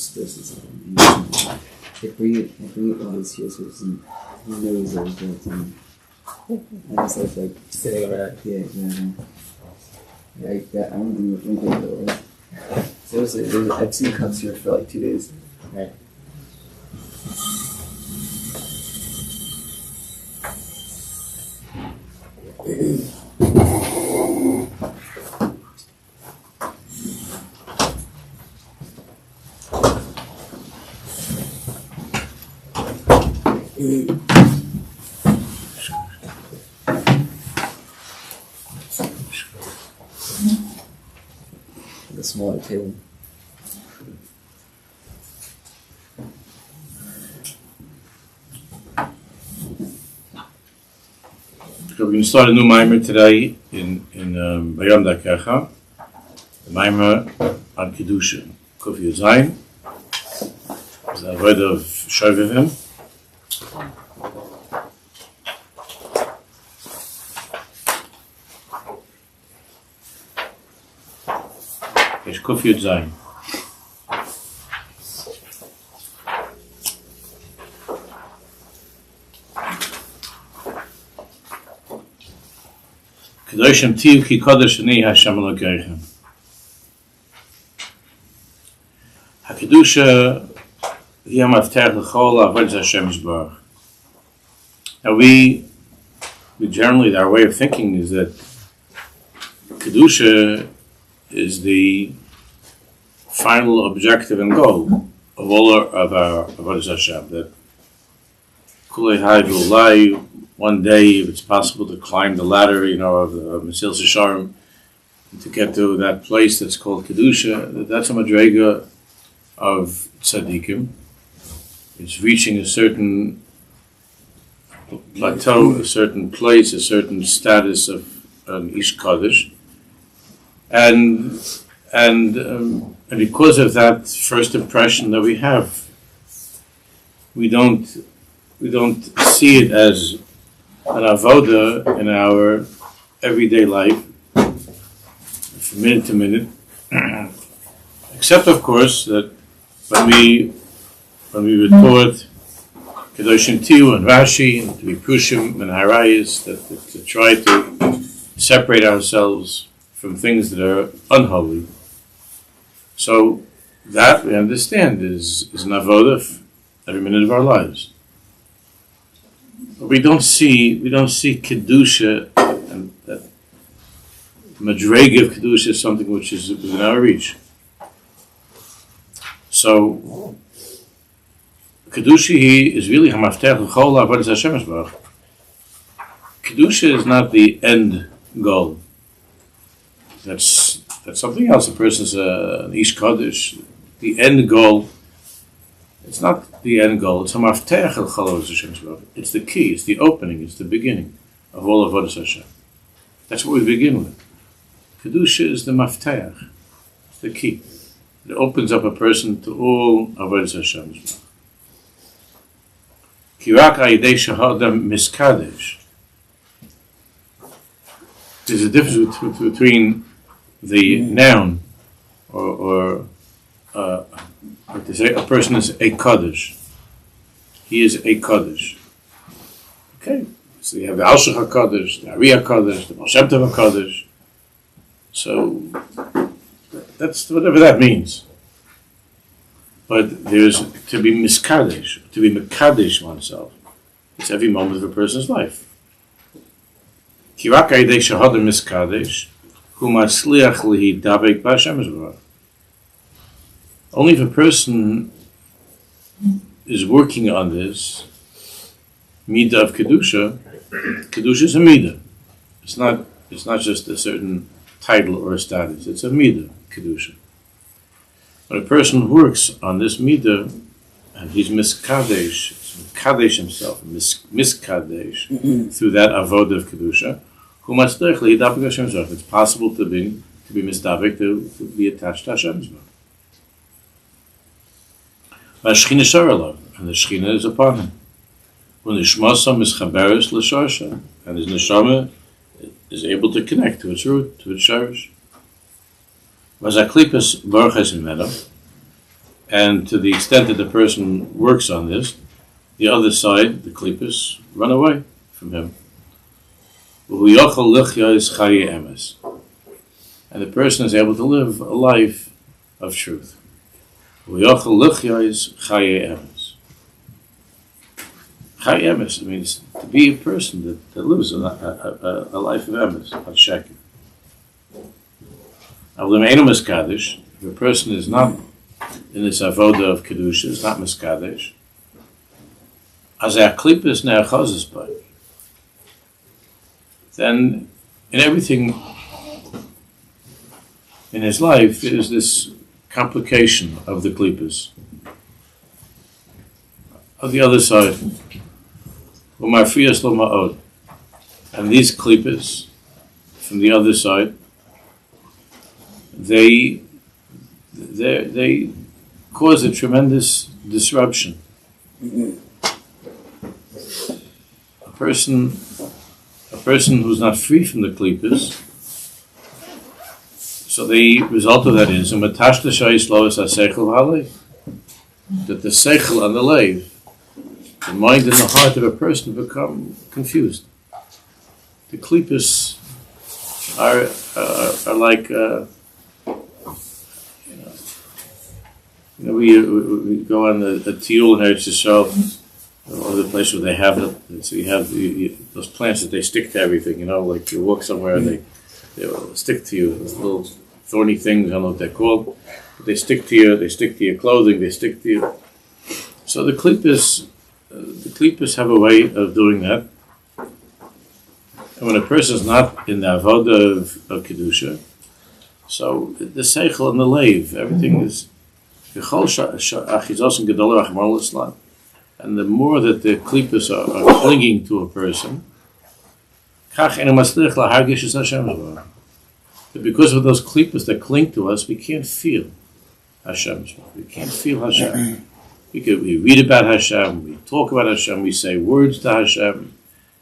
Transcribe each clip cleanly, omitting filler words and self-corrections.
versus if we all these years was knows that I was like sitting around. Yeah. I don't think it though. So I've seen cups here for like 2 days. Right. The smaller table. So we're going to start a new mimer today in Darkecha. The mimer on Kedusha. Kofi Zayin. It's the Avodah of Shovevim. It's Kofi Zayin. Kodesh tiv ki Kodesh ani Hashem Elokeichem. HaKedusha hi hamaftech l'chol avodas Hashem Yisbarach. Now we generally, our way of thinking is that Kedusha is the final objective and goal of all of our avodas Hashem. That kulei hai v'ulai, one day, if it's possible to climb the ladder, of Mesilas Yesharim, to get to that place that's called Kedusha, that's a madrega of tzaddikim. It's reaching a certain plateau, a certain place, a certain status of an Ish Kodesh, and because of that first impression that we have, we don't see it as an Avoda in our everyday life, from minute to minute, except of course that when we were taught Kedoshim Tiu and Rashi and to be Prushim and Harayas, that to try to separate ourselves from things that are unholy. So that we understand is an Avodah every minute of our lives. But we don't see Kedusha, and that madrega of Kedusha is something which is within our reach. So Kedusha is really hamaftech l'chol avodas Hashem Yisbarach. Kedusha is not the end goal. That's something else. A person's an Ish Kodesh. The end goal. It's not the end goal. It's hamaftech l'chol avodas Hashem Yisbarach. It's the key. It's the opening. It's the beginning of all avodas Hashem. That's what we begin with. Kedusha is the maftech. It's the key. It opens up a person to all avodas Hashem Yisbarach. Kirak ayidei shahadam miskadesh. There's a difference between the noun or to say a person is a Kodesh. He is a Kodesh. Okay, so you have the Alshach HaKodesh, the Ari HaKodesh, the Moshe Weinberger HaKodesh. So that's whatever that means. But there's to be miskadesh, to be mekadesh oneself. It's every moment of a person's life. Kirak ayidei shahadam miskadesh, hu matzliach lihidabek b'Hashem Yisbarach. Only if a person is working on this midah of kedusha, kedusha is a midah. It's not just a certain title or a status. It's a midah kedusha. When a person works on this midah and he's miskadesh, mikadesh himself, miskadesh through that avodah of kedusha, hu matzliach lihidabek b'Hashem Yisbarach. It's possible to be misdabek, to be attached to Hashem Yisbarach. And the Shechina is upon him. When the Shmasam is chaberes l'shorsha, and his neshama is able to connect to its root, to its shorish. V'zaklipas baruches imeno, And to the extent that the person works on this, the other side, the klippos, run away from him. And the person is able to live a life of truth. Chai emes means to be a person that lives a life of emes, of sheker. If a person is not in this avoda of kedusha, is not miskadesh, as a klippos ne'achazes by, then in everything in his life is this complication of the klippos. On the other side, and these klippos from the other side, they cause a tremendous disruption. A person who's not free from the klippos, so the result of that is that the seichel and the leiv, the mind and the heart of a person, become confused. The klippos are like we go on a tiul in Eretz Yisrael, or the place where they have it. So you have those plants that they stick to everything. Like you walk somewhere and they will stick to you. Those little thorny things, I don't know what they're called. But they stick to you. They stick to your clothing. They stick to you. So the klippos have a way of doing that. And when a person is not in the avoda of kedusha, so the seichel and the leiv, everything is. And the more that the klippos are clinging to a person, that because of those klippos that cling to us, we can't feel Hashem. We can't feel Hashem. We read about Hashem, we talk about Hashem, we say words to Hashem,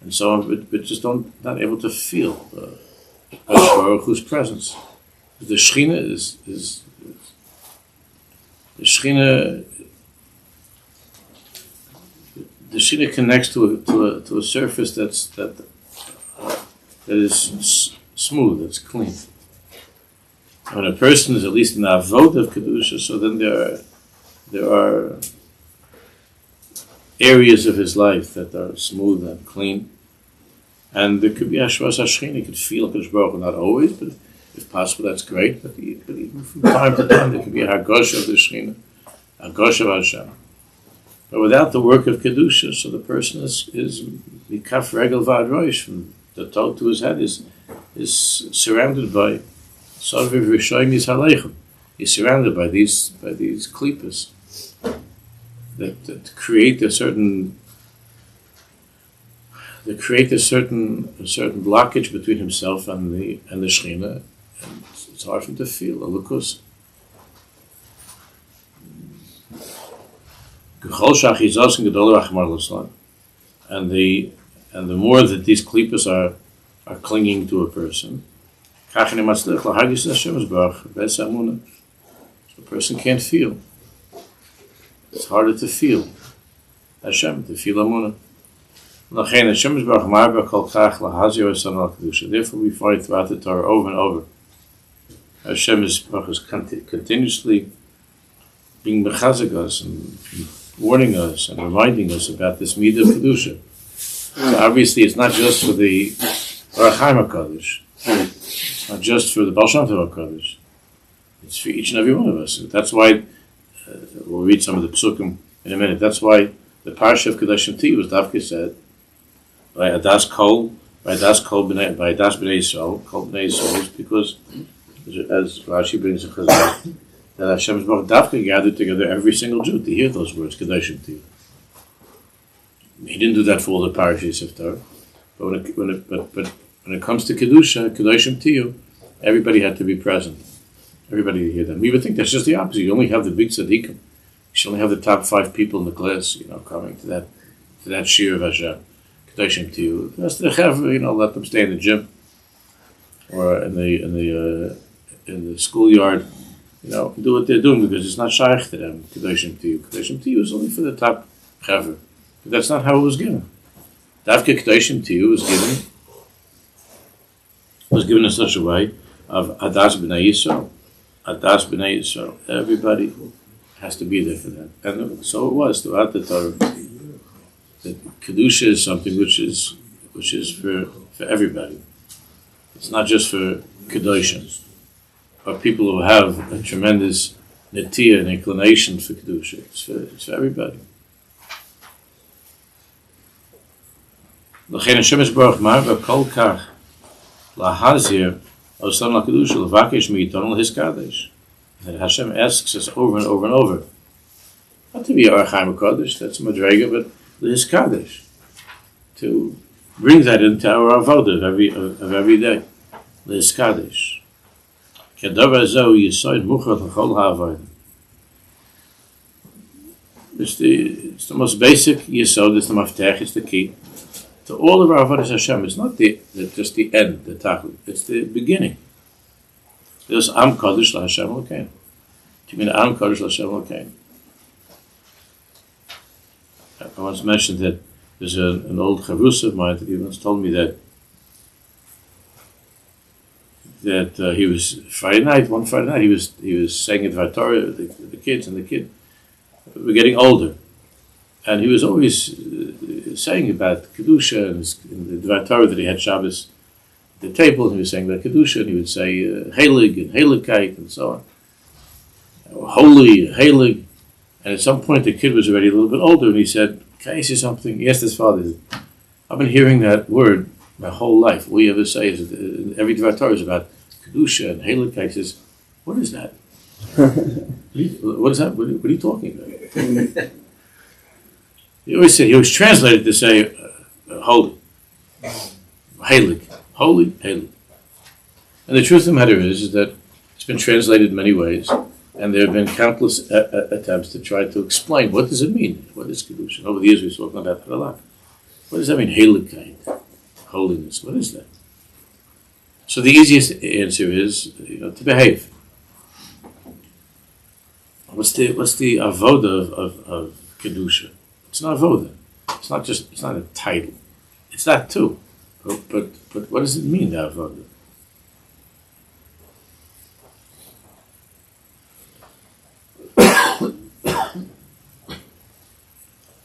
and so on, but just not able to feel Baruch Hu's presence. The Shechina is the Shechina connects to a surface that is smooth, that's clean. When a person is at least in the Avodah of kedusha, so then there are areas of his life that are smooth and clean, and there could be Hashras HaShechina. You could feel Kodesh Baruch Hu, not always, but if possible, that's great. But even from time to time, there could be a Hagosha of the Shechina, a Hagosha of Hashem. But without the work of kedusha, so the person is mikaf regel v'ad roish, from the toe to his head is surrounded by sarviv rishoyim yishaleichim. He's surrounded by these klippos that create a certain blockage between himself and the Shechina, and it's hard for him to feel a lukus. And the more that these klippos are clinging to a person, the person can't feel. It's harder to feel Hashem, to feel Amunah. Therefore we find throughout the Torah over and over, Hashem is continuously being mechazek us and warning us and reminding us about this midah of kedusha. So obviously, it's not just for the Orachaim HaKodesh. It's not just for the Baal Shem Tov HaKodesh. It's for each and every one of us. That's why we'll read some of the psukim in a minute. That's why the parsha of Kodesh T was Davke said by Adas B'nei Yisrael, Kol B'nei Yisrael, is because, as Rashi brings in Chazal, that Hashem's Baruch Davke gathered together every single Jew to hear those words, Kodesh T. He didn't do that for all the parashas of Torah, but when it comes to Kedusha, Kodesh T, everybody had to be present. Everybody to hear them. We would think that's just the opposite. You only have the big tzaddikim. You should only have the top 5 people in the class, coming to that Shiur of Hashem. Kodesh to you. The rest of the chaver, let them stay in the gym or in the schoolyard, do what they're doing because it's not shaykh to them. Kodeshim to you. Kodeshim to you is only for the top chaver. But that's not how it was given. Davke Kodeshim to you was given in such a way of Adas B'nai Yisrael. Adas B'nai Yisrael. Everybody has to be there for that. And so it was throughout the Torah. That Kedusha is something which is for everybody. It's not just for Kedoshim, or people who have a tremendous netiyah and inclination for Kedusha. It's for everybody. L'chein Hashem Yisborach marva kol kach lahazir osam lakedusha levakesh mi'iton l'his kadesh. And Hashem asks us over and over and over, not to be Archaim Kodesh, that's Madrega, but l'his kadesh, to bring that into our Avodah of every day. L'his kadesh. Kedavar zo yisoid muchat l'chol ha'avodah. It's the most basic yisod, it's the maftech, it's the key to all of our Avodah Hashem. It's not just the end, the tachlit. It's the beginning. There's Am Kodesh LaHashem Elokeinu. You mean Am Kodesh LaHashem Elokeinu? I once mentioned that there's an old chavrusa of mine that he once told me that he was one Friday night he was saying it to Torah, the kids, and the kid were getting older, and he was always saying about Kedusha and the Torah that he had Shabbos at the table, and he was saying about Kedusha, and he would say Heilig and Heiligkeit and so on, holy, Heilig, and at some point the kid was already a little bit older, and he said, "Can I say something?" He asked his father, "I've been hearing that word my whole life. All you ever say is every Torah is about Kedusha and Heiligkeit." He says, "What is that? What is that? What are you talking about?" He always translated to say holy, heilig, holy, heilig. And the truth of the matter is that it's been translated many ways, and there have been countless attempts to try to explain what does it mean. What is Kedusha? Over the years we've spoken about that a lot. What does that mean? Heiligkeit, holiness. What is that? So the easiest answer is to behave. What's the Avoda of Kedusha? It's not Avoda. It's not a title. It's that too. But what does it mean, the Avoda?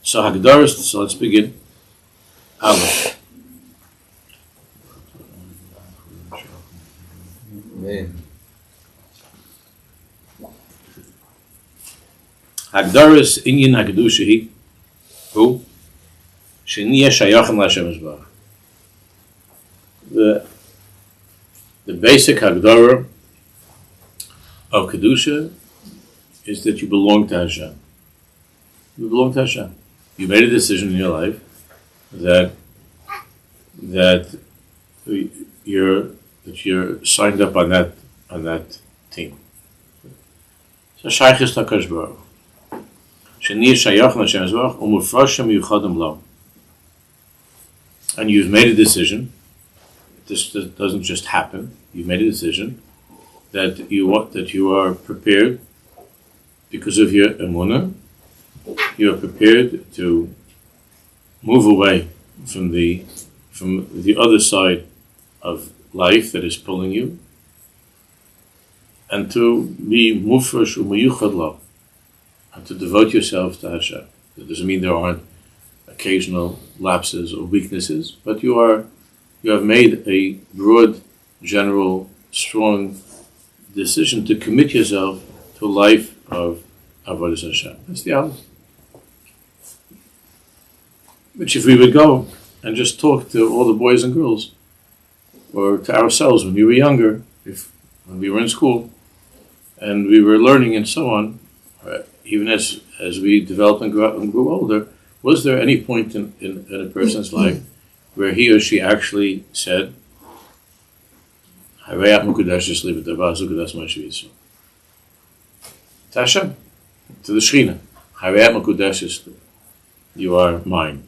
So let's begin. Aleph. Amen. Hagdaras inyan hagdusha hi hu sheniya shayachim l'Hashem Yisborach. The basic hagdara of kedusha is that you belong to Hashem. You belong to Hashem. You made a decision in your life that you're signed up on that team. So shaykh is HaKadosh Baruch Hu. Sheni shayach l'Hashem Yisborach u'mufrashim yuchadim lo. And you've made a decision. This doesn't just happen. You've made a decision that you are prepared because of your emunah. You are prepared to move away from the other side of life that is pulling you, and to be mufresh u'meyuchad lo, and to devote yourself to Hashem. That doesn't mean there aren't occasional lapses or weaknesses, but you have made a broad, general, strong decision to commit yourself to a life of Avodah Hashem. That's the Aleph. Which if we would go and just talk to all the boys and girls, or to ourselves when we were younger, when we were in school, and we were learning and so on, even as we developed and grew older, was there any point in a person's life where he or she actually said, to Hashem, to the Shechina, you are mine.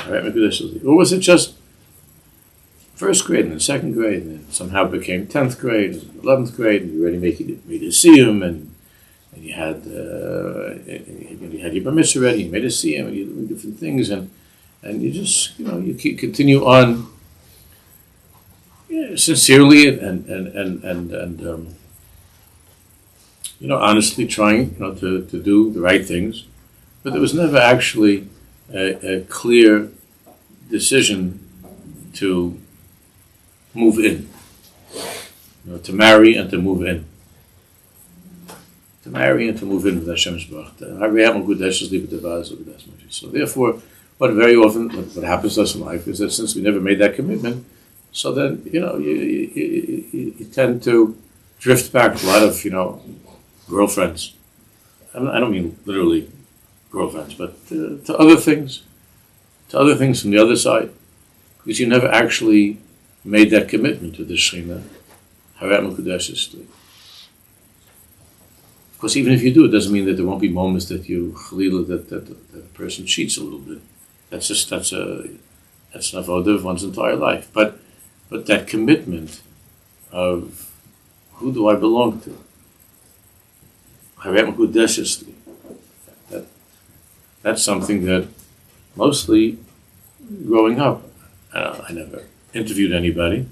Or was it just first grade and then second grade, and then somehow it became 10th grade, and 11th grade, and you already made a siyum, and you had your bar mitzvah ready, you made a siyum, and you doing different things, and you just, you continue on sincerely and honestly trying, to do the right things, but there was never actually a clear decision to move in, to marry and to move in. To marry and to move in with Hashem's Baruch. So therefore, what very often, what happens to us in life is that since we never made that commitment, so then, you tend to drift back to a lot of, girlfriends. I don't mean literally girlfriends, but to other things from the other side, because you never actually made that commitment to the Shekhinah. Of course, even if you do, it doesn't mean that there won't be moments that you chalila that the person cheats a little bit. That's an avodah of one's entire life. But that commitment of who do I belong to? That's something that mostly growing up, I never interviewed anybody,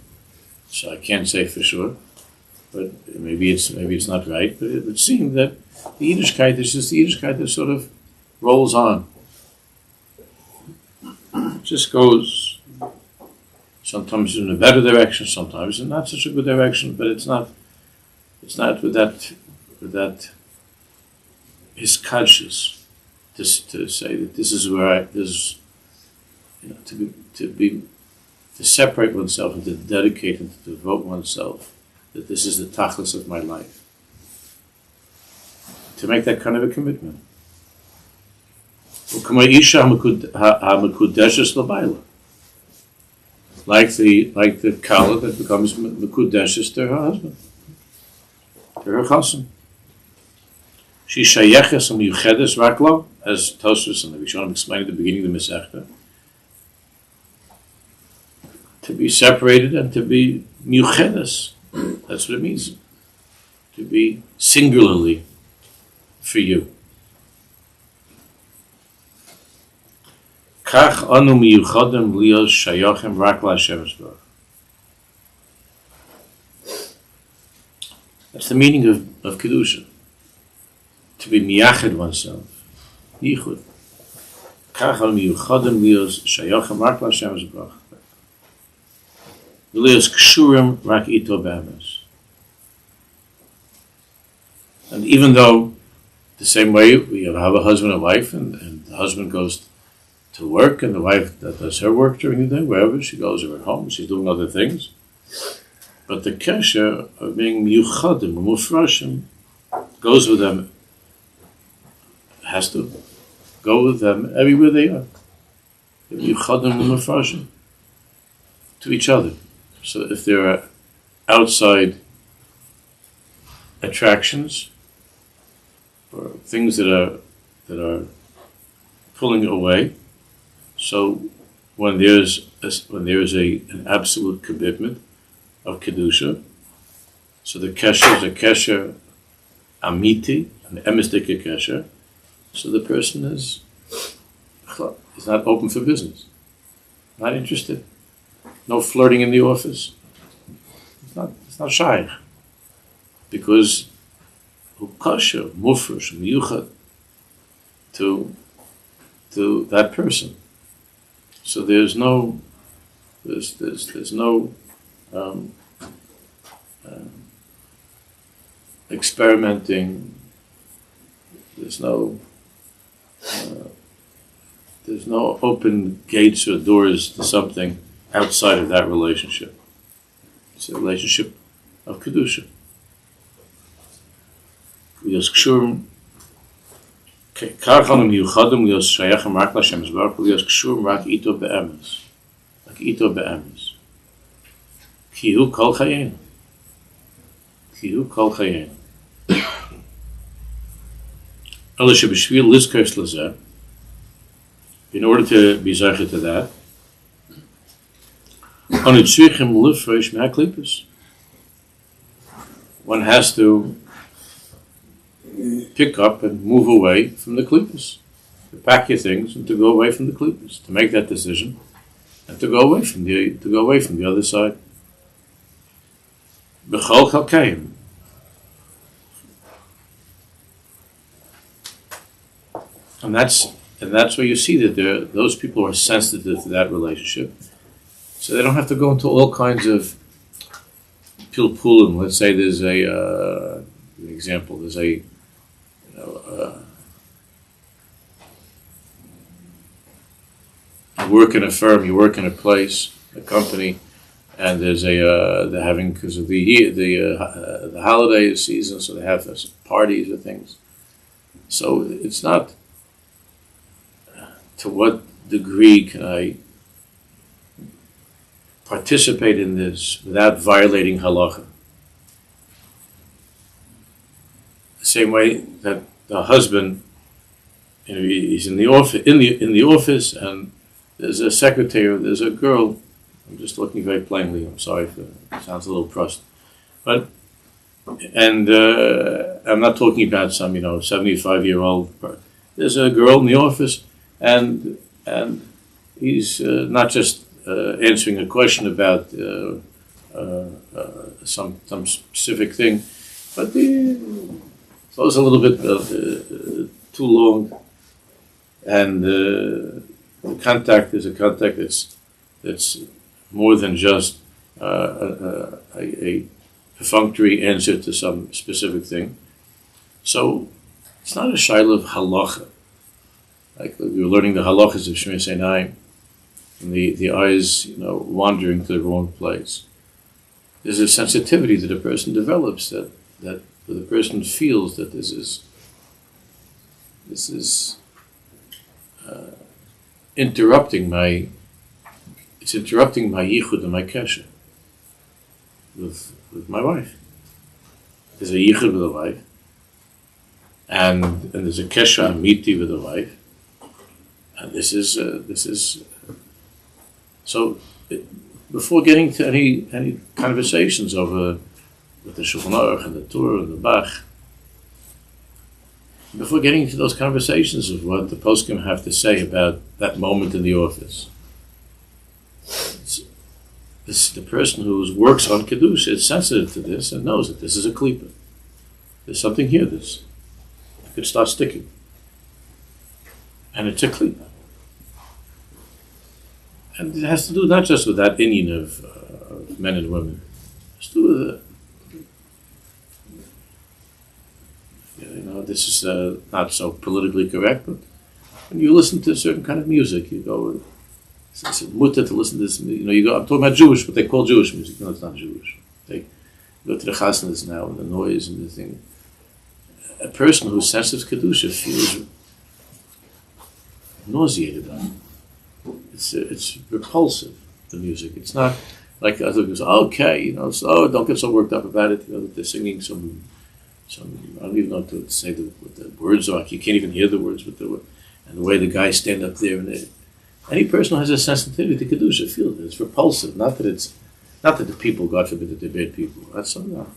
so I can't say for sure. But maybe it's not right. But it would seem that the Yiddishkeit is just the Yiddishkeit that sort of rolls on. It just goes sometimes in a better direction, sometimes in not such a good direction. But it's not with that hiskadshus to say that this is where to separate oneself and to dedicate and to devote oneself, that this is the tachlis of my life. To make that kind of a commitment. Like the kala that becomes mekudeshes to her husband, to her chassan. She shayeches and miyuchedes raklo, as Tosfos and the Rishonim explained at the beginning of the Masechta. To be separated and to be miyuchedes. That's what it means. To be singularly for you. Kach anu miyuchadim lios shayochem rak LaHashem Yisborach. That's the meaning of Kedusha. To be miyached oneself. Yichud. Kach anu miyuchadim lios shayochem rak LaHashem Yisborach. Lios kshurim rak ito be'emes. And even though the same way we have a husband and wife, and the husband goes to work, and the wife that does her work during the day, wherever she goes or at home, she's doing other things. But the kesher of being miyuchadim, mufrashim, goes with them, has to go with them everywhere they are. Miyuchadim mufrashim to each other. So if there are outside attractions or things that are pulling away, so when there is an absolute commitment of kedusha, so the kesher is a kesher amiti, an emistic kesher, so the person is not open for business, not interested. No flirting in the office. It's not shaykh. Because hukasha, mufresh, miyuchad to that person. So there's no experimenting. There's no open gates or doors to something outside of that relationship. It's a relationship of Kedusha. Karchanim yuchadim lios shayachem rak LaHashem Yisborach lios kshurim rak ito be'emes. Like ito be'emes. Ki hu kol chayenu. Ki hu kol chayenu. Ela sheb'shvil lizkos lezeh. In order to be zeicher to that, One has to pick up and move away from the klippos, to pack your things and to go away from the klippos, to make that decision, and to go away from the other side. B'chol chalkeim. And that's where you see that those people are sensitive to that relationship, so they don't have to go into all kinds of pilpulim. Let's say there's an example. There's you work in a firm, you work in a place, a company, and there's they're having, because of the holiday season, so they have parties or things. So it's not, to what degree can I participate in this without violating halacha? The same way that the husband, he's in the office, and there's a secretary, there's a girl. I'm just looking very plainly. I'm sorry if it sounds a little pressed, but I'm not talking about some 75-year-old. There's a girl in the office, and he's not just answering a question about some specific thing, but it goes a little bit too long, and the contact is a contact that's more than just a perfunctory answer to some specific thing. So it's not a shaila of halacha. Like we were learning the halachas of Shmir Sinai, and the eyes, wandering to the wrong place. There's a sensitivity that a person develops that the person feels that this is interrupting my yichud and my kesher with my wife. There's a yichud with the wife, and there's a kesher amiti with the wife. And this is so. Before getting to any conversations over with the Shulchan Aruch and the Torah and the Bach, before getting into those conversations of what the poskim have to say about that moment in the office, the person who works on Kedusha is sensitive to this and knows that this is a klipa. There's something here that could start sticking, and it's a klipa. And it has to do not just with that inyan of men and women. It has to do with this is not so politically correct, but when you listen to a certain kind of music, you go, it's mutter to listen to this. You go, I'm talking about Jewish, what they call Jewish music. No, it's not Jewish. They go to the chasnas now, and the noise and the thing. A person who's sensitive to Kedusha feels nauseated on it. It's repulsive, the music. It's not like other people say, okay, don't get so worked up about it, that they're singing some I don't even know what to say what the words are. You can't even hear the words, and the way the guys stand up there. And any person who has a sensitivity to Kedusha feels it. It's repulsive. Not that the people, God forbid, that they're bad people. That's something else.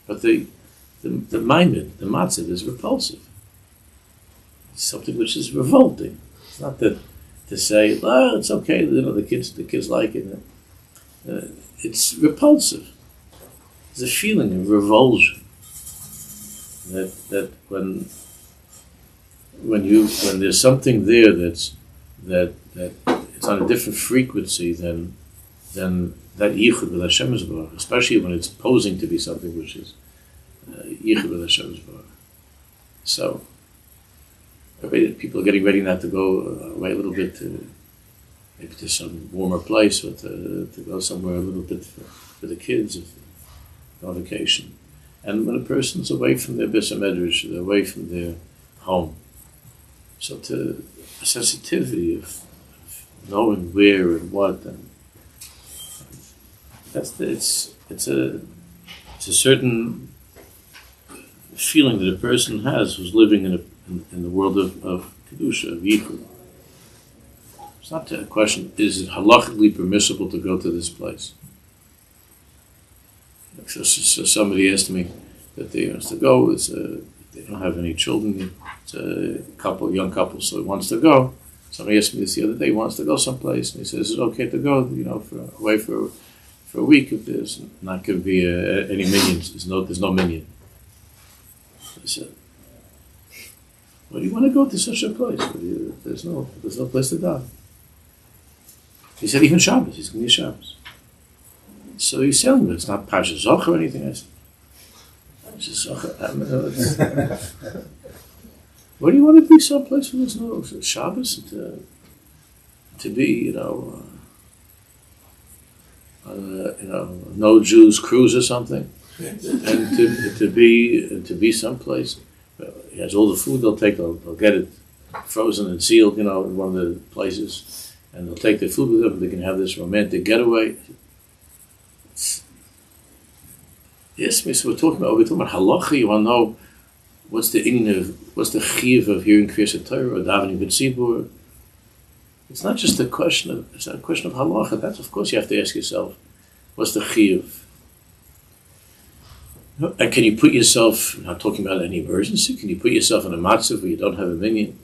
But the maimed, the matzah is repulsive. It's something which is revolting. It's not that to say, it's okay, the kids like it. It's repulsive. There's a feeling of revulsion that when there's something there that it's on a different frequency than that yichud with Hashem Yisborach, especially when it's posing to be something which is yichud with Hashem Yisborach. So people are getting ready now to go away a little bit, maybe to some warmer place, or to go somewhere a little bit for the kids, on vacation. And when a person's away from their Beis HaMedrash, they're away from their home, so to a sensitivity of knowing where and what, and it's a certain feeling that a person has who's living in the world of Kedusha, of Yichud. It's not a question, is it halachically permissible to go to this place? So somebody asked me that they wants to go, they don't have any children, it's a young couple, so he wants to go. Somebody asked me this the other day, he wants to go someplace, and he says, is it okay to go, away for a week if there's not going to be any minions? There's no minion. I said, why do you want to go to such a place? There's no place to die. He said, even Shabbos, he's going to be Shabbos. So he's telling me, it's not Pasha Zoch or anything. I said, why do you want to be someplace where there's no Shabbos? To be, no Jews cruise or something, and to be someplace. He has all the food. They'll get it frozen and sealed, in one of the places, and they'll take their food with them. They can have this romantic getaway. Yes, so we're talking about halacha. You want to know what's the chiyuv of hearing Kriyas Torah or davening b'tzibur. It's not just a question of halacha. That's, of course, you have to ask yourself, what's the chiyuv? And can you put yourself, I'm not talking about any emergency, can you put yourself in a matzav where you don't have a minyan,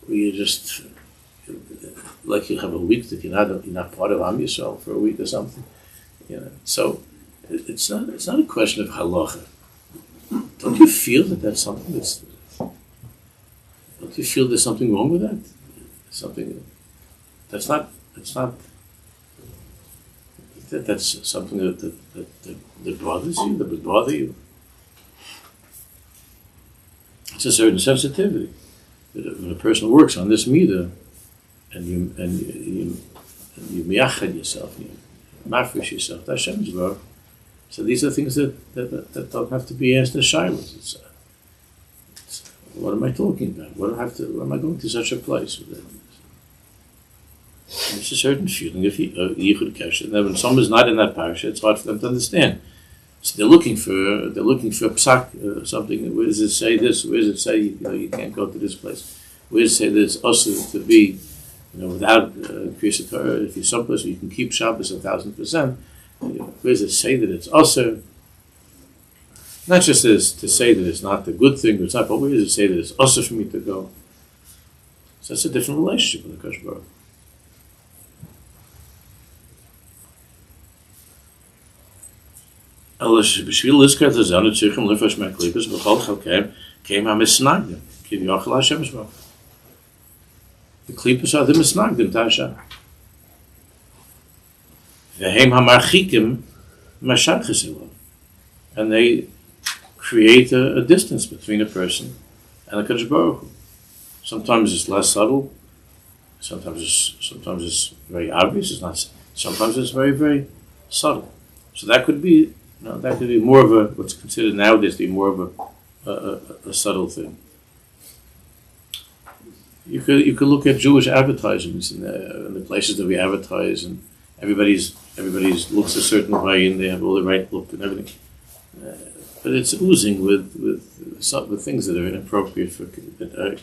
where you just, like you have a week that you're not part of Am Yisrael for a week or something, So it's not a question of halacha. Don't you feel that's something don't you feel there's something wrong with that? Something that's something that bothers you, that would bother you. It's a certain sensitivity that when a person works on this midah, and you miyachad yourself, you mafresh yourself, that's Hashem's work. So these are things that don't have to be asked as shilas. What am I talking about? Why am I going to such a place? It's a certain feeling of yichud kesher. And then when someone's not in that parsha, it's hard for them to understand. So they're looking for psak, something. Where does it say this? Where does it say you can't go to this place? Where does it say that it's also to be without Kriyas Torah? If you're someplace where you can keep Shabbos 1,000%, where does it say that it's also? Not just as to say that it's not the good thing, but where does it say that it's also for me to go? So that's a different relationship with the Kodesh Baruch. בשביל לזכור את הזמן צריכים לפרש מהקליפות בכל חלקיהם קיים המסנגדים כביכול השם ישמור. The klippos are the misnagdim tasha. V'hem hamarchikim mashachas elav, and they create a distance between a person and a Kodesh Baruch Hu. Sometimes it's less subtle. Sometimes it's very obvious. It's not. Sometimes it's very, very subtle. So that could be. That could be more of what's considered nowadays to be more of a subtle thing. You could look at Jewish advertisements in the places that we advertise, and everybody's looks a certain way, and they have all the right look and everything. But it's oozing with things that are inappropriate that are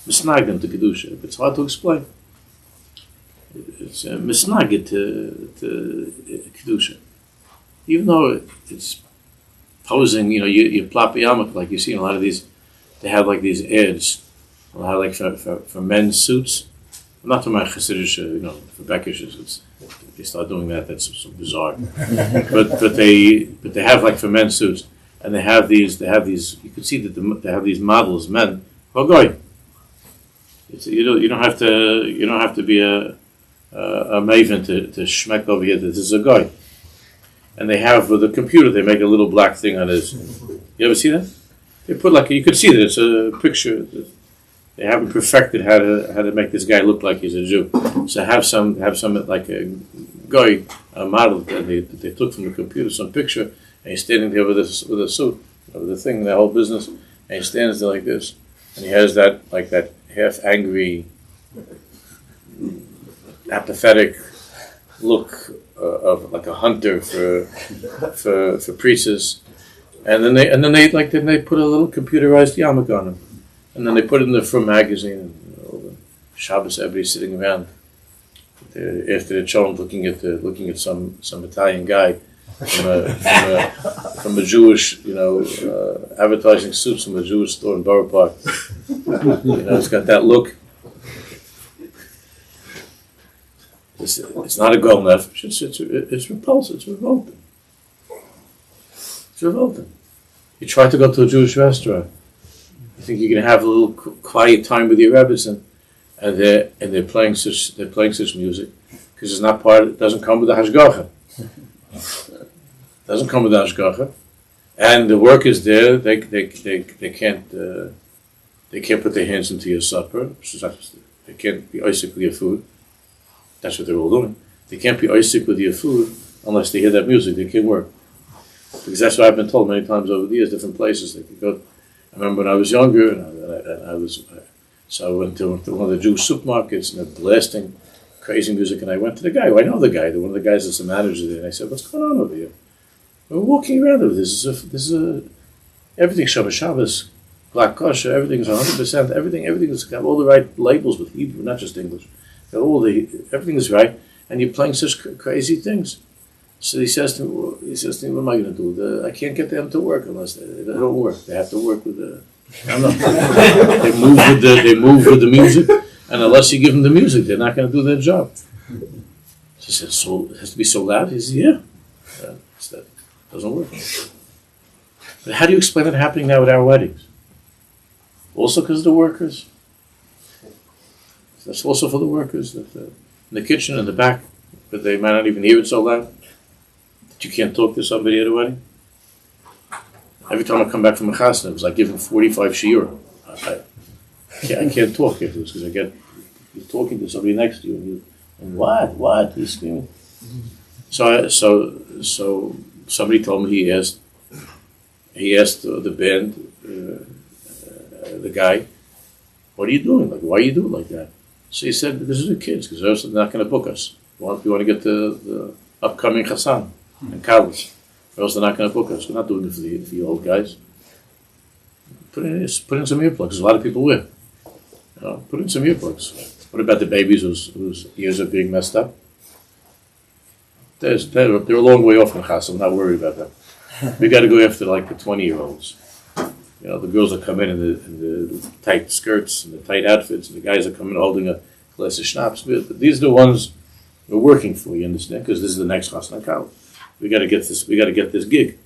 misnagdim to kedusha. It's hard to explain. It's misnagid to kedusha. Even though it's posing, you plop a yarmulke, like you see in a lot of these, they have like these ads, like for men's suits. I'm not talking about Hasidish, for Bekishes. They start doing that. That's so bizarre. but they have like for men's suits, and they have these. You can see that they have these models, men. Oh, goy. You don't have to be a maven to schmeck over here that this is a guy. And they have with the computer, they make a little black thing on his. You ever see that? They put you could see that it's a picture. They haven't perfected how to make this guy look like he's a Jew. So have some like a guy, a model that they took from the computer, some picture, and he's standing there with a suit, with the thing, the whole business, and he stands there like this, and he has that half angry, apathetic look of like a hunter for priests, and then they put a little computerized yarmulke on him, and then they put it in the Frum magazine, and all the Shabbos everybody's sitting around after the Cong, looking at some Italian guy from a Jewish, advertising suits from a Jewish store in Borough Park. It's got that look. It's not a goal nefesh. It's repulsive. It's revolting. It's revolting. You try to go to a Jewish restaurant. You think you're going to have a little quiet time with your rabbis, and they're playing such music because it's not it doesn't come with the hashgacha. Doesn't come with the hashgacha, and the workers there they can't put their hands into your supper. They can't be oisik with your food. That's what they're all doing. They can't be oisik with your food unless they hear that music. They can't work. Because that's what I've been told many times over the years, different places. They could go. I remember when I was younger, and I went to one of the Jewish supermarkets, and they're blasting crazy music, and I went to the guy. Well, I know the guy, one of the guys that's the manager there, and I said, "What's going on over here? We're walking around over this. This is everything Shabbos, black kosher, everything is 100%. Everything has got all the right labels with Hebrew, not just English. Everything is right, and you're playing such crazy things." So he says to me, "What am I going to do? I can't get them to work unless they don't work. They have to work with the. I don't know. They move with the music, and unless you give them the music, they're not going to do their job." She said, "So it has to be so loud?" He said, "Yeah, that doesn't work." But how do you explain it happening now at our weddings? Also because of the workers. That's also for the workers in the kitchen and the back, but they might not even hear it so loud that you can't talk to somebody at a wedding. Every time I come back from a chasna, it was like giving 45 shiur. I can't talk after this because you're talking to somebody next to you, and what? He's screaming. So somebody told me he asked the band, the guy, "What are you doing? Like, why are you doing like that?" So he said, "This is the kids, because they're not going to book us. We want to get the upcoming Chassan and college, or else they're not going to book us. We're not doing it for the old guys. Put in some earplugs. There's a lot of people wear. Put in some earplugs. What about the babies whose ears are being messed up? They're a long way off from Chassan. I'm not worried about that. We got to go after like the 20-year-olds. The girls are coming in the tight skirts and the tight outfits, and the guys are coming holding a glass of schnapps. These are the ones we're working for, you understand? Because this is the next Chassan Kal. We got to get this. We got to get this gig.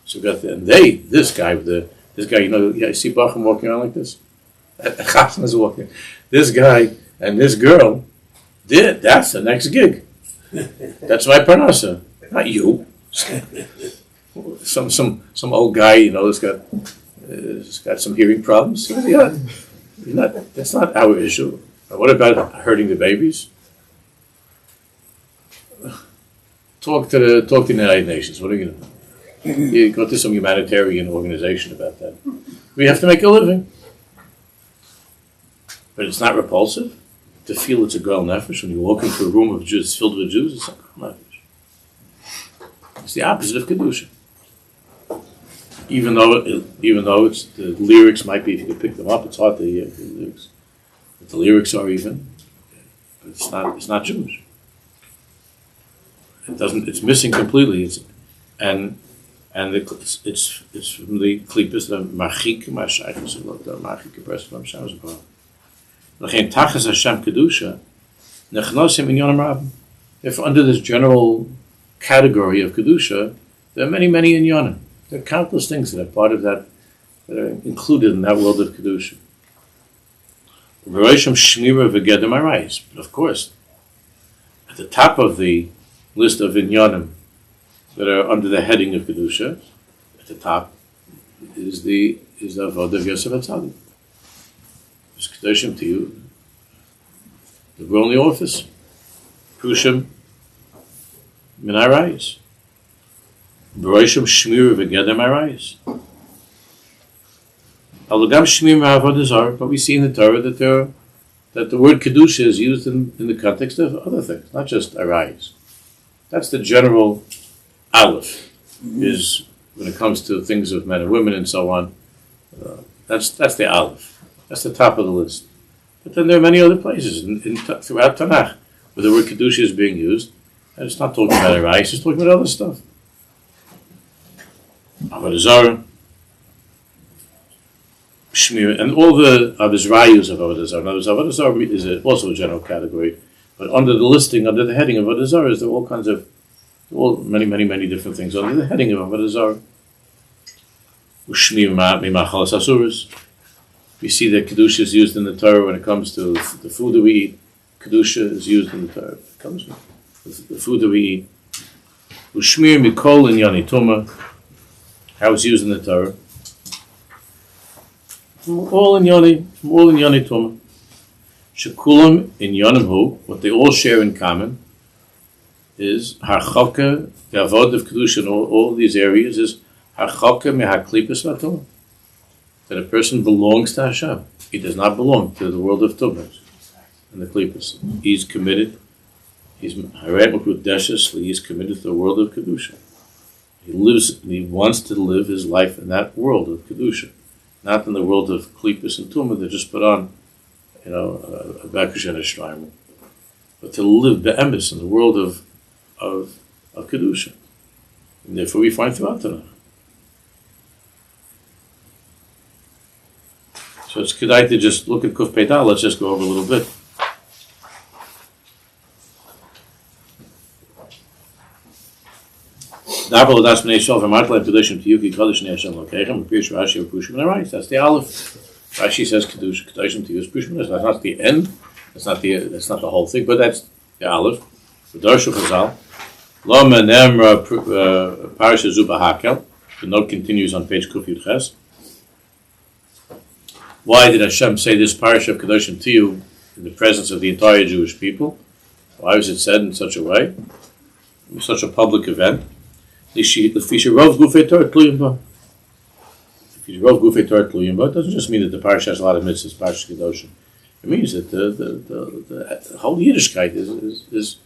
So this guy, you see Bacham walking around like this. Chassan is walking. This guy and this girl, that's the next gig. That's my parnasa, not you. Some old guy, that's got some hearing problems. That's not our issue. What about hurting the babies? Talk to the United Nations. What are you going to do? You go to some humanitarian organization about that. We have to make a living. But it's not repulsive to feel it's a goel nefesh when you walk into a room of Jews filled with Jews. It's not goel nefesh. It's the opposite of kedusha. Even though it's the lyrics might be, if you could pick them up, it's hard to hear the lyrics. But the lyrics are even, but it's not Jewish. It's missing completely. It's from the klippas the machik mashaychus the machik press from Shams bar. L'chein tachas Hashem kedusha nechnosim in yonam rab. If under this general category of kedusha, there are many in yonam. There are countless things that are part of that are included in that world of kedusha. But of course, at the top of the list of inyanim that are under the heading of kedusha, at the top is the Avodah of Yosef HaTzadik. It's Kodeshim to you. The girl in the office, Pushim min harayis. B'roishim shmir v'gedem harayis. Alugam shmir ma'avodah zar, but we see in the Torah that the word kedusha is used in the context of other things, not just harayis. That's the general aleph, is when it comes to things of men and women and so on. That's the aleph. That's the top of the list. But then there are many other places throughout Tanakh where the word Kedusha is being used, and it's not talking about Aish, it's talking about other stuff. Avodah Zarah, Shmir, and all the rayus of Avodah Zarah. Now, Avodah Zarah is also a general category, but under the listing, under the heading of Avodah Zarah, there are all kinds of, many different things under the heading of Avodah Zarah. Ushmir mimachal sasuras. We see that Kedusha is used in the Torah when it comes to the food that we eat. Kedusha is used in the Torah. It comes with the food that we eat. Ushmir mikol inyani tuma. How it's used in the Torah. All inyani tuma. Shekulam inyanim hu. What they all share in common is harchoka, the Avodah of Kedusha in all these areas is harchoka mehaklipas vatuma. That a person belongs to Hashem. He does not belong to the world of Tumas and the Klipas. He's committed. He's committed to the world of Kedusha. He wants to live his life in that world of Kedusha, not in the world of Klipas and Tumah that just put on, a Bakush and a Shreimer, but to live be'emes in the world of Kedusha. And therefore we find throughout Tanakh. So it's good to just look at Kuf Peital. Let's just go over a little bit. That's the Aleph. Rashi says Kedush Kedushim to use Pushman. That's not the end. That's not the whole thing. But that's the Aleph. The Darshu Chazal. Lo menemra Parasha Zuba Hakel. The note continues on page Kuf Yud Ches. Why did Hashem say this parasha of Kedoshim to you in the presence of the entire Jewish people? Why was it said in such a way? In such a public event? It doesn't just mean that the parasha has a lot of mitzvahs, parasha Kedoshim. It means that the whole Yiddishkeit is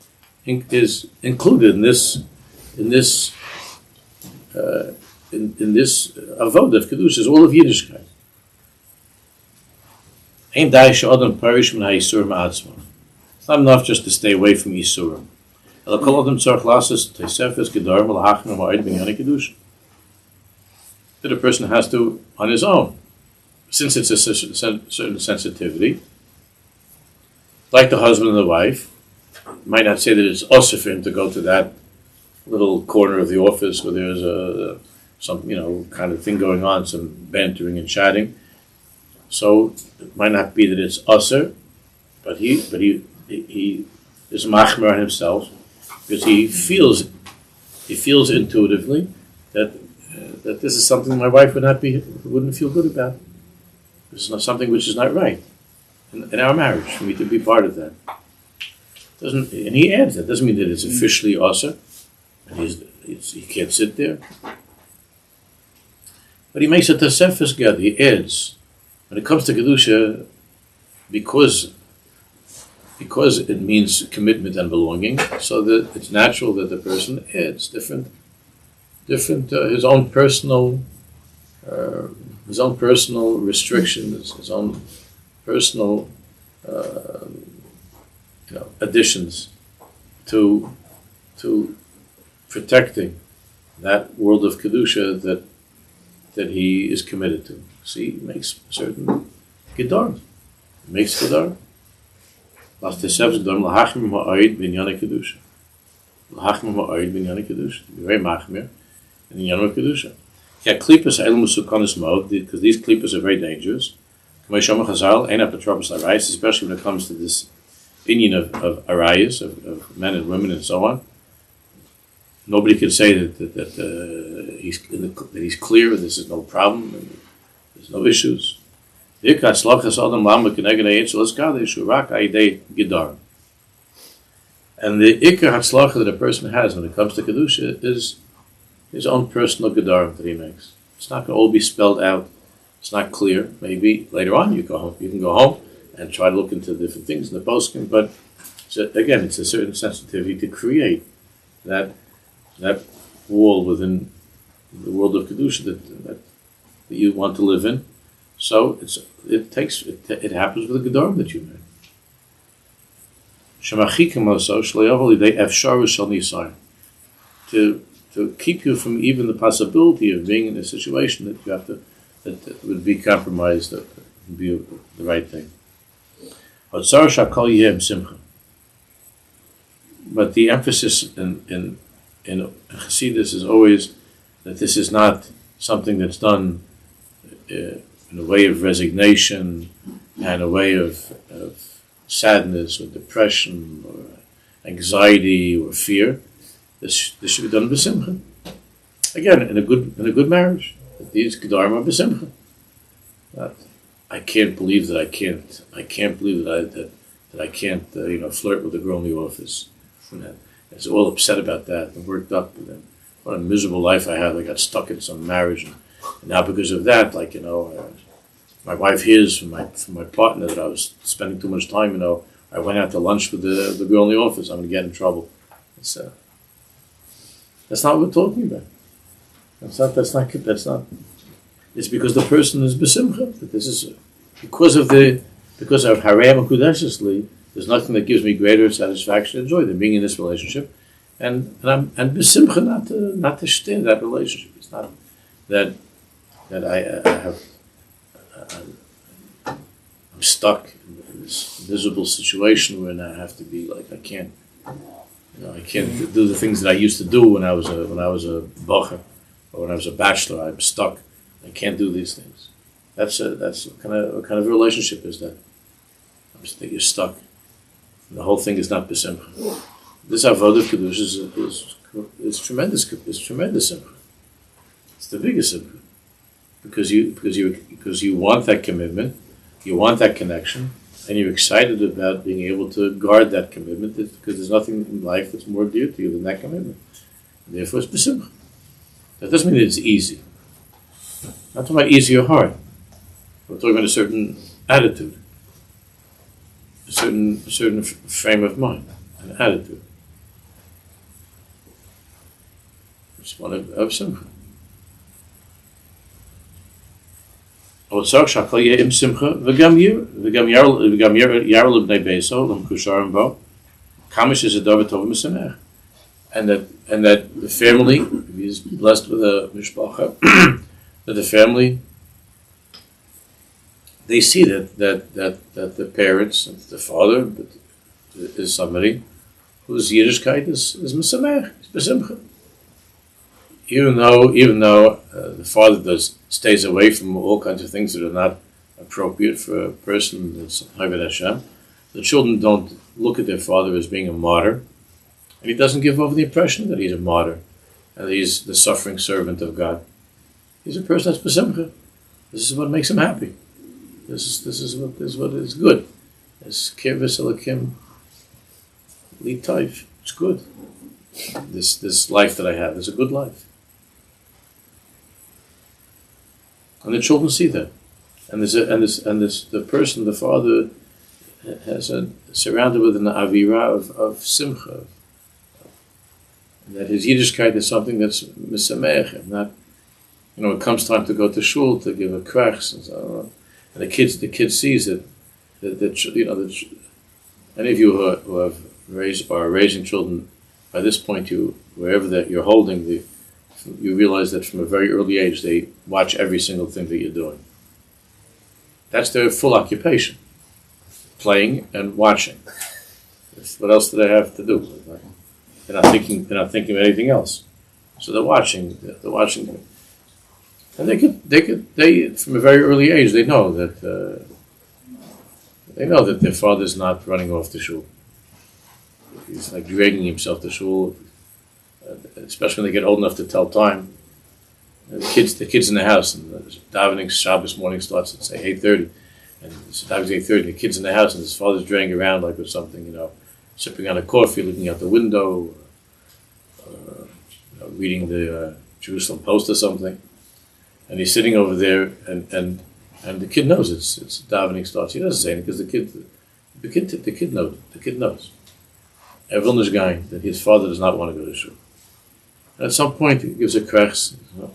included in this Avodah of Kedusha, is all of Yiddishkeit. It's not enough just to stay away from Yisurim. That a person has to, on his own, since it's a certain sensitivity, like the husband and the wife, might not say that it's also for him to go to that little corner of the office where there's some kind of thing going on, some bantering and chatting. So it might not be that it's usher, but he is machmer on himself because he feels intuitively that this is something my wife wouldn't feel good about. This is not something which is not right in our marriage for me to be part of that. And he adds that doesn't mean that it's officially usher, and he can't sit there. But he makes a tosefes gad. He adds. When it comes to Kedusha, because it means commitment and belonging, so that it's natural that the person adds different his own personal restrictions, his own personal additions to protecting that world of Kedusha that he is committed to. See, he makes certain gedar. He makes gedar. Last the sevens gedar lahachmir ma'oid b'inyan kedusha. Lahachmir ma'oid b'inyan kedusha. Very machmir in inyan kedusha. Yeah, klipas elum sukanis mode because these klipas are very dangerous. Kamei shama chazal ain't up to troubles like rice, especially when it comes to this opinion of arayas of men and women and so on. Nobody can say that he's clear and this is no problem. And there's no issues. And the ikar hatzlacha that a person has when it comes to Kedusha is his own personal gedar that he makes. It's not going to all be spelled out. It's not clear. Maybe later on you can go home and try to look into different things in the poskim. But again, it's a certain sensitivity to create that wall within the world of Kedusha that you want to live in. So it happens with the Gedorim that you to keep you from even the possibility of being in a situation that you have to, that would be compromised, that would be the right thing. But the emphasis in Chassidus is always that this is not something that's done in a way of resignation and a way of sadness or depression or anxiety or fear. This should be done b'simcha. Again, in a good marriage. These gedarim are b'simcha. I can't believe that I can't believe that I can't flirt with a girl in the office. It's all upset about that and worked up. And what a miserable life I had. I got stuck in some marriage, and now because of that, my wife hears from my partner that I was spending too much time. I went out to lunch with the girl in the office. I'm going to get in trouble. That's not what we're talking about. That's not. It's because the person is besimcha. That this is because of Harei Makudeshesli. There's nothing that gives me greater satisfaction and joy than being in this relationship, and besimcha not to stay in that relationship. It's not that I'm stuck in this miserable situation where now I have to be like I can't do the things that I used to do when I was a bacher or when I was a bachelor. I'm stuck. I can't do these things. That's what kind of relationship is that? That you're stuck. And the whole thing is not besimcha. This avodah Kodesh is tremendous. It's tremendous simcha. It's the biggest simcha because you want that commitment, you want that connection, and you're excited about being able to guard that commitment because there's nothing in life that's more dear to you than that commitment. And therefore, it's besimcha. That doesn't mean that it's easy. I'm not talking about easy or hard. We're talking about a certain attitude, a certain frame of mind, an attitude. It's one of simcha. Kamish is a davar tov misamech, and that the family, if he's blessed with a mishpacha, that the family, they see that the parents, the father, is somebody whose Yiddishkeit is misamech, is besimcha. Even though the father stays away from all kinds of things that are not appropriate for a person that's Avodah Hashem, the children don't look at their father as being a martyr, and he doesn't give over the impression that he's a martyr and that he's the suffering servant of God. He's a person that's besimcha. This is what makes him happy. This is what is good. It's kirvus elakim li taif. It's good. This life that I have is a good life. And the children see that, and the person, the father, has surrounded with an avira of simcha, and that his Yiddishkeit is something that's misamech, and not, it comes time to go to shul to give a krach, and so on. And the kid sees that any of you who have raised or are raising children, by this point wherever that you're holding you realize that from a very early age they watch every single thing that you're doing. That's their full occupation, playing and watching. What else do they have to do? They're not thinking of anything else. So they're watching, and they from a very early age they know that their father's not running off to shul. He's like dragging himself to shul. Especially when they get old enough to tell time. The kids in the house, and the davening Shabbos morning starts at say 8:30, and it's davening 8:30. The kids in the house, and his father's dragging around like with something, sipping on a coffee, looking out the window, reading the Jerusalem Post or something, and he's sitting over there, and the kid knows it's davening starts. He doesn't say anything because the kid knows. The kid knows. Everyone is going that his father does not want to go to shul. At some point, he gives a krach. All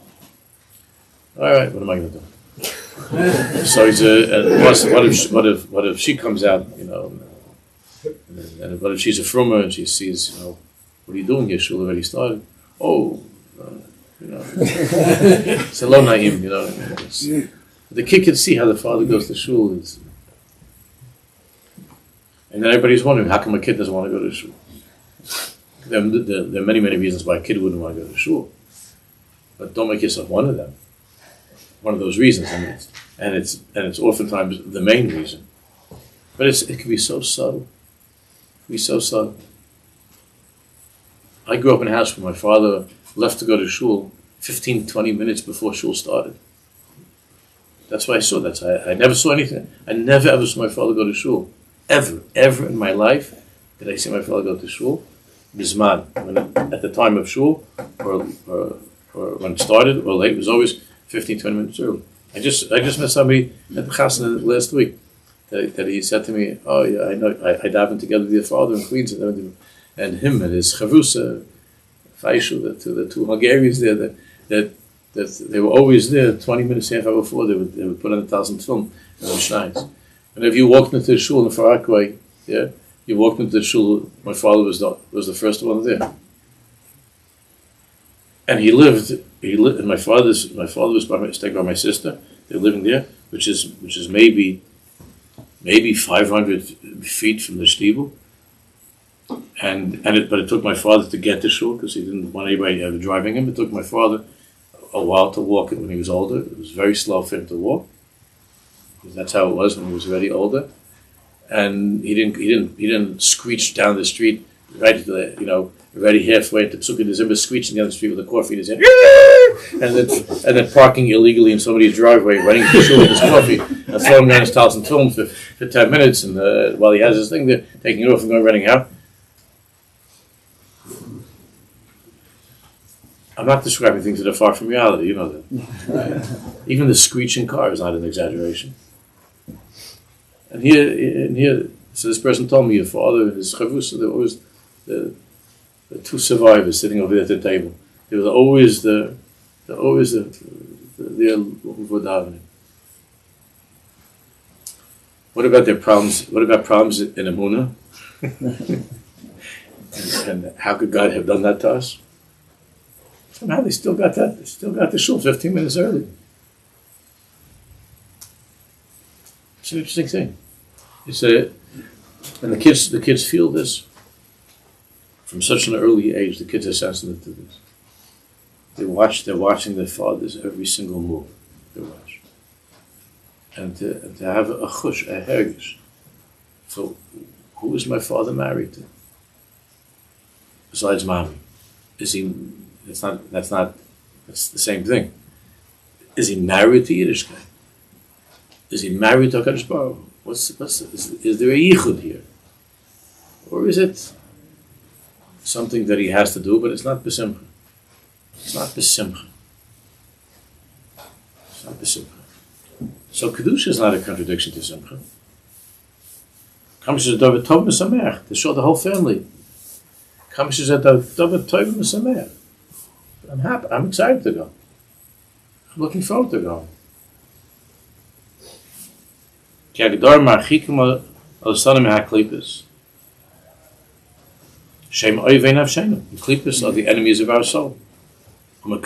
right, what am I going to do? So he's what if she comes out, and But if she's a frummer and she sees, what are you doing here? Shul already started. It's a lo naim, The kid can see how the father goes to shul. And then everybody's wondering, how come a kid doesn't want to go to shul? There are many, many reasons why a kid wouldn't want to go to shul. But don't make yourself one of them. One of those reasons. And it's oftentimes the main reason. But it can be so subtle. I grew up in a house where my father left to go to shul 15, 20 minutes before shul started. That's why I saw that. I never saw anything. I never ever saw my father go to shul. Ever in my life did I see my father go to shul. Bisman, at the time of shul, or when it started, or late, it was always 15, 20 minutes early. I just met somebody at the chasna last week that he said to me, "Oh yeah, I know. I davened together with your father in Queens, and him and his chavusa, Aish, the two Hungarians there that they were always there 20 minutes, half hour before they would put on 1,000 film and shnais. And if you walked into the shul in the Far Rockaway, you walked into the shul. My father was the first one there, and he lived. And my father was staying by my sister. They're living there, which is maybe 500 feet from the shtibel. But it took my father to get to shul because he didn't want anybody driving him. It took my father a while to walk it when he was older. It was very slow for him to walk because that's how it was when he was already older. And he didn't screech down the street right already halfway to Psukkah the Zimba, screeching down the street with a coffee in his hand, and then parking illegally in somebody's driveway, running to shul with his coffee, and throwing down his towels and films for 10 minutes, and while he has his thing there, taking it off and going running out. I'm not describing things that are far from reality, you know that. Even the screeching car is not an exaggeration. And here, so this person told me, your father and his chavus, there was the two survivors sitting over there at the table. They were always the looking for davening. What about their problems? What about problems in Emunah? and how could God have done that to us? Somehow they still got that. They still got the shul 15 minutes early. It's an interesting thing. And the kids feel this from such an early age. The kids are sensitive to this. They're watching their fathers every single move. They watch, and to have a chush, a hergish. So, who is my father married to? Besides mommy, is he? That's the same thing. Is he married to Yiddishkeit? Is he married to HaKadosh Baruch Hu? Is there a yichud here? Or is it something that he has to do, but it's not besimcha? It's not besimcha. So Kedusha is not a contradiction to simcha. To show the whole family. I'm happy. I'm excited to go. I'm looking forward to going. Klippas are the enemies of our soul. And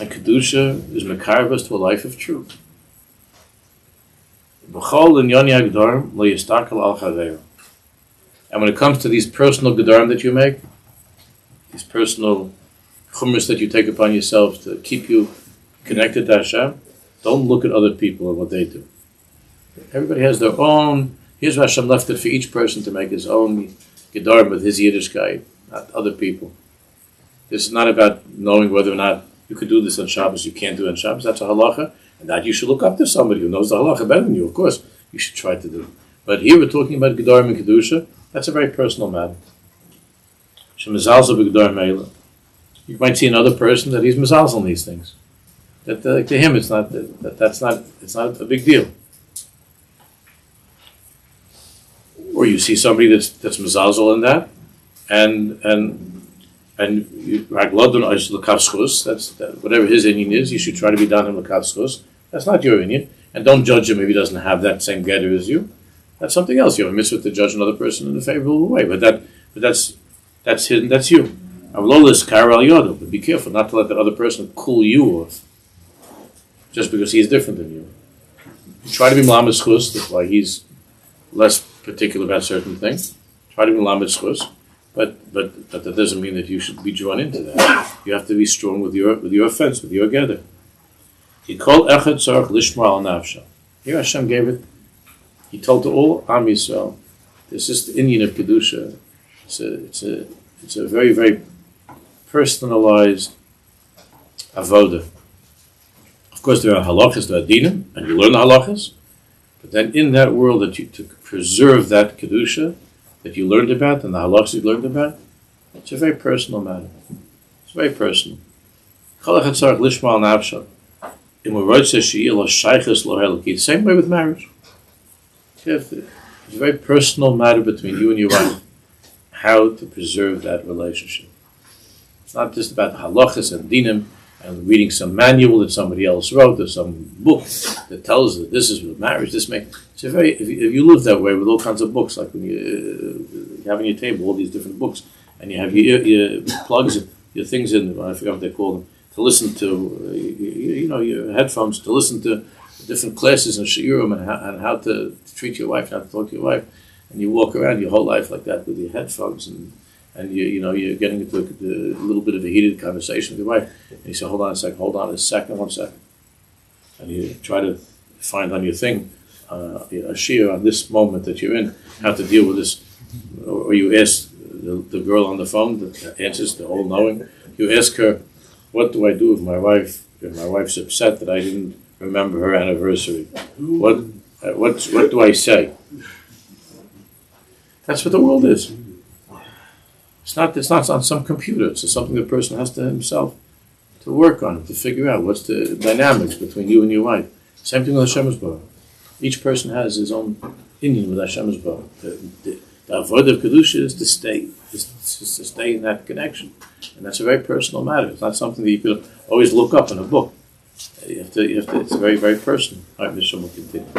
Kedusha is mekarv us to a life of truth. And when it comes to these personal gedarim that you make, these personal chumras that you take upon yourself to keep you connected to Hashem, don't look at other people and what they do. Everybody has their own. Here's why Hashem left it for each person to make his own gedarim with his Yiddishkeit, not other people. This is not about knowing whether or not you could do this on Shabbos, you can't do it on Shabbos. That's a halacha, and that you should look up to somebody who knows the halacha better than you. Of course, you should try to do it. But here we're talking about gedarim and kedusha. That's a very personal matter. You might see another person that he's mezalzel on these things. That to him, it's not a big deal. Or you see somebody that's mezalzel in that, and that's whatever his inyan is, you should try to be down in l'kav schus. That's not your inyan, and don't judge him if he doesn't have that same gather as you. That's something else. You have a mitzvah to judge another person in a favorable way, but that's hidden. That's you. But be careful not to let that other person cool you off, just because he's different than you. You try to be melamed schus, that's why he's less particular about certain things. Try to be melamed schus, but that doesn't mean that you should be drawn into that. You have to be strong with your offense, with your gedder. He called echad tzarich lishmar al nafsho. Here Hashem gave it. He told to all Am Yisrael, this is the Indian of Kedusha. It's a very, very personalized Avoda. Of course, there are halachas, there are dinim, and you learn the halachas. But then in that world that you to preserve that Kedusha that you learned about and the halachas you learned about, it's a very personal matter. It's very personal. Same way with marriage. It's a very personal matter between you and your wife, how to preserve that relationship. It's not just about halachas and dinim and reading some manual that somebody else wrote or some book that tells that this is what marriage, this makes. It's a very, if you live that way with all kinds of books, like when you have on your table all these different books and you have your plugs, your things in, I forgot what they call them, to listen to, your headphones, to listen to different classes and Shiur and how to treat your wife, how to talk to your wife, and you walk around your whole life like that with your headphones, and you're getting into a little bit of a heated conversation with your wife, and you say, hold on a second, 1 second, and you try to find on your thing a shiur on this moment that you're in, how to deal with this, or you ask the girl on the phone that answers, the all-knowing, you ask her, what do I do with my wife if my wife's upset that I didn't remember her anniversary? What do I say? That's what the world is. It's not on some computer. It's something the person has to himself to work on, to figure out what's the dynamics between you and your wife. Same thing with Hashem's Bar. Each person has his own Indian with Hashem's Bar. The Avodah of Kedusha is to stay in that connection, and that's a very personal matter. It's not something that you could always look up in a book. You have to. It's very, very personal. All right, Mr. will continue.